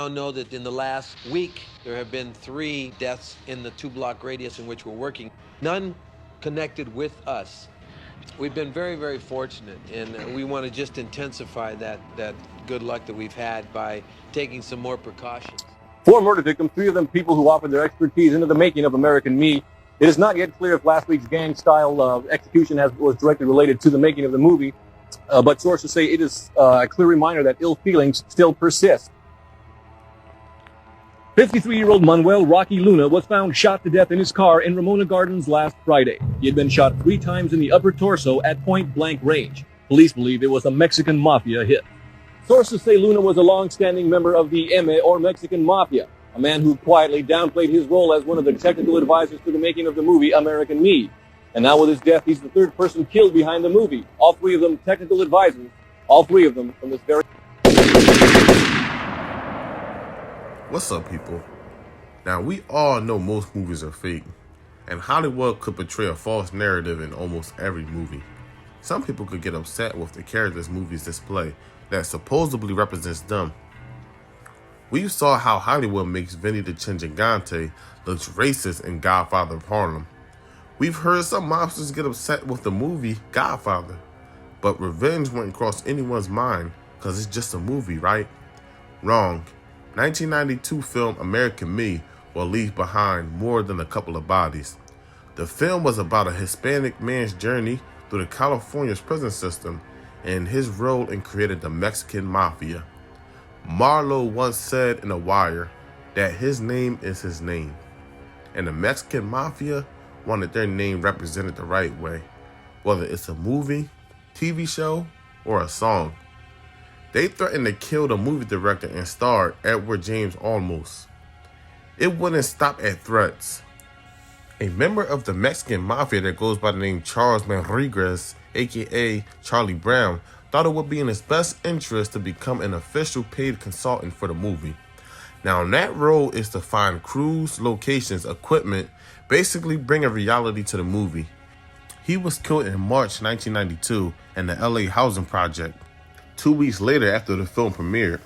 Now know that in the last week, there have been 3 deaths in the 2-block radius in which we're working, none connected with us. We've been very, very fortunate, and we want to just intensify that good luck that we've had by taking some more precautions. 4 murder victims, 3 of them people who offered their expertise into the making of American Me. It is not yet clear if last week's gang-style execution was directly related to the making of the movie, but sources say it is a clear reminder that ill feelings still persist. 53-year-old Manuel Rocky Luna was found shot to death in his car in Ramona Gardens last Friday. He had been shot 3 times in the upper torso at point-blank range. Police believe it was a Mexican Mafia hit. Sources say Luna was a long-standing member of the Mexican Mafia, a man who quietly downplayed his role as one of the technical advisors to the making of the movie American Me. And now with his death, he's the 3rd person killed behind the movie. All 3 of them technical advisors, all 3 of them from this very... What's up, people? Now, we all know most movies are fake, and Hollywood could portray a false narrative in almost every movie. Some people could get upset with the characters movies display that supposedly represents them. We saw how Hollywood makes Vinny the Chin Gigante looks racist in Godfather of Harlem. We've heard some mobsters get upset with the movie Godfather, but revenge wouldn't cross anyone's mind because it's just a movie, right? Wrong. 1992 film American Me will leave behind more than a couple of bodies. The film was about a Hispanic man's journey through the California's prison system and his role in creating the Mexican Mafia. Marlowe once said in A Wire that his name is his name, and the Mexican Mafia wanted their name represented the right way, whether it's a movie, TV show, or a song. They threatened to kill the movie director and star Edward James Olmos. It wouldn't stop at threats. A member of the Mexican Mafia that goes by the name Charles Manriguez, aka Charlie Brown, thought it would be in his best interest to become an official paid consultant for the movie. Now, that role is to find crews, locations, equipment, basically bring a reality to the movie. He was killed in March 1992 in the LA housing project. 2 weeks later after the film premiered.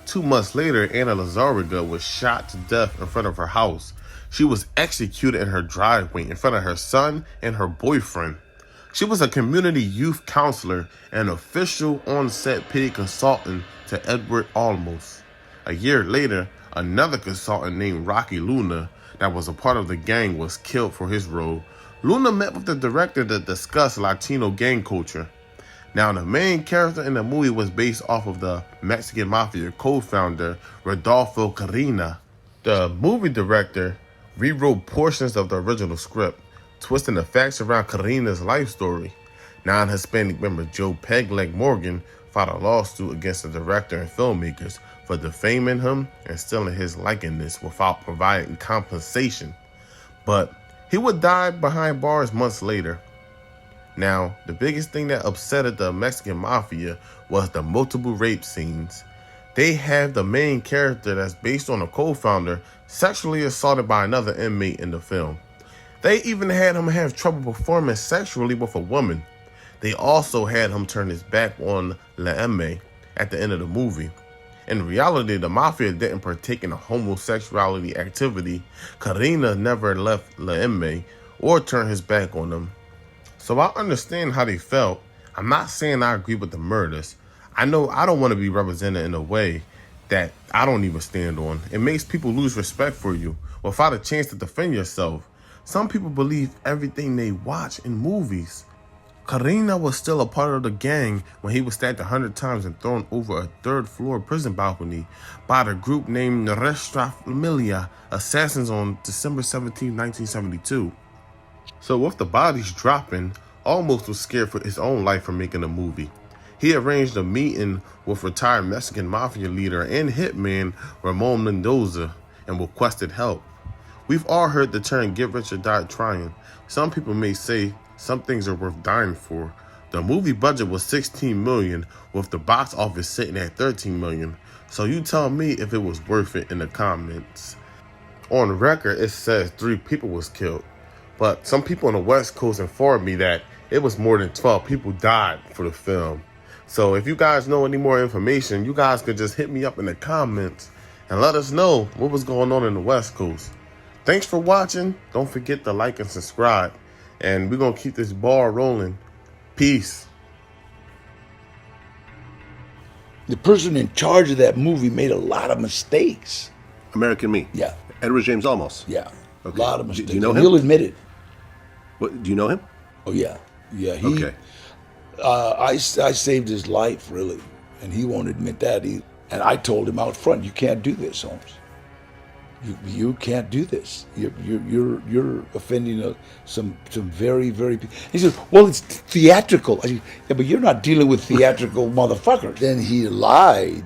2 months later, Ana Lizárraga was shot to death in front of her house. She was executed in her driveway in front of her son and her boyfriend. She was a community youth counselor and official on-set paid consultant to Edward Olmos. A year later, another consultant named Rocky Luna that was a part of the gang was killed for his role. Luna met with the director to discuss Latino gang culture. Now, the main character in the movie was based off of the Mexican Mafia co-founder, Rodolfo Carina. The movie director rewrote portions of the original script, twisting the facts around Carina's life story. Non-Hispanic member Joe Pegleg Morgan filed a lawsuit against the director and filmmakers for defaming him and stealing his likeness without providing compensation. But he would die behind bars months later. Now, the biggest thing that upset the Mexican Mafia was the multiple rape scenes. They have the main character that's based on a co-founder sexually assaulted by another inmate in the film. They even had him have trouble performing sexually with a woman. They also had him turn his back on La M at the end of the movie. In reality, the Mafia didn't partake in a homosexuality activity. Carina never left La M or turned his back on them. So I understand how they felt. I'm not saying I agree with the murders. I know I don't want to be represented in a way that I don't even stand on. It makes people lose respect for you without a chance to defend yourself. Some people believe everything they watch in movies. Carina was still a part of the gang when he was stabbed 100 times and thrown over a 3rd-floor prison balcony by the group named Nuestra Familia Assassins on December 17, 1972. So with the bodies dropping, Olmos was scared for his own life from making a movie. He arranged a meeting with retired Mexican Mafia leader and hitman Ramon Mendoza and requested help. We've all heard the term get rich or die trying. Some people may say some things are worth dying for. The movie budget was $16 million with the box office sitting at $13 million. So you tell me if it was worth it in the comments. On record, it says 3 people was killed. But some people on the West Coast informed me that it was more than 12 people died for the film. So if you guys know any more information, you guys could just hit me up in the comments and let us know what was going on in the West Coast. Thanks for watching. Don't forget to like and subscribe. And we're going to keep this ball rolling. Peace. The person in charge of that movie made a lot of mistakes. American Me. Yeah. Edward James Olmos. Yeah. Okay. A lot of mistakes. Do you know and him? He'll admit it. What, do you know him? Oh, yeah. Yeah. Okay. I saved his life, really. And he won't admit that either. And I told him out front, you can't do this, Holmes. You can't do this. You're offending some very, very. He said, "Well, it's theatrical." I said, "Yeah, but you're not dealing with theatrical motherfuckers." Then he lied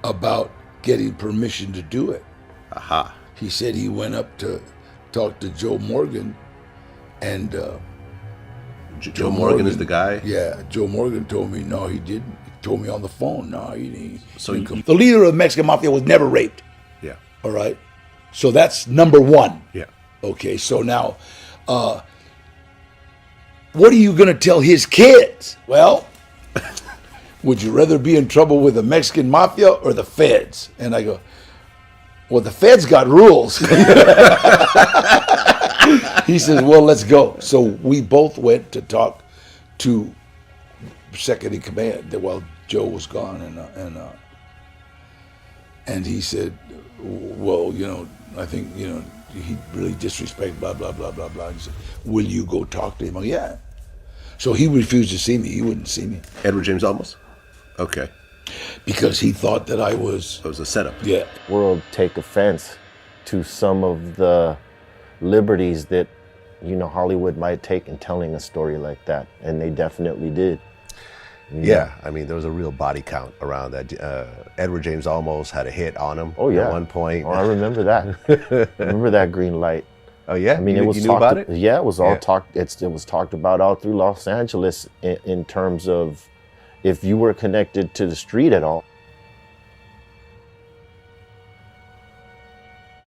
about getting permission to do it. Aha. He said he went up to talk to Joe Morgan, and Joe Morgan is the guy? Yeah, Joe Morgan told me no, he didn't. He told me on the phone, no, he didn't. So the leader of the Mexican Mafia was never raped. Yeah. All right. So that's number one. Yeah. Okay, so now, what are you going to tell his kids? Well, would you rather be in trouble with the Mexican Mafia or the feds? And I go, well, the feds got rules. He says, well, let's go. So we both went to talk to second in command while Joe was gone. And he said, well, I think, he really disrespected, blah, blah, blah, blah, blah. He said, will you go talk to him? Oh, yeah. So he refused to see me. He wouldn't see me. Edward James Olmos? Okay. Because he thought that I was... It was a setup. Yeah. World take offense to some of the liberties that, Hollywood might take in telling a story like that. And they definitely did. Yeah, I mean, there was a real body count around that. Edward James Olmos had a hit on him at one point. Oh, I remember that. I remember that green light. Oh, yeah? I mean, you knew about it? Yeah, it was all talked. It was talked about all through Los Angeles in terms of if you were connected to the street at all.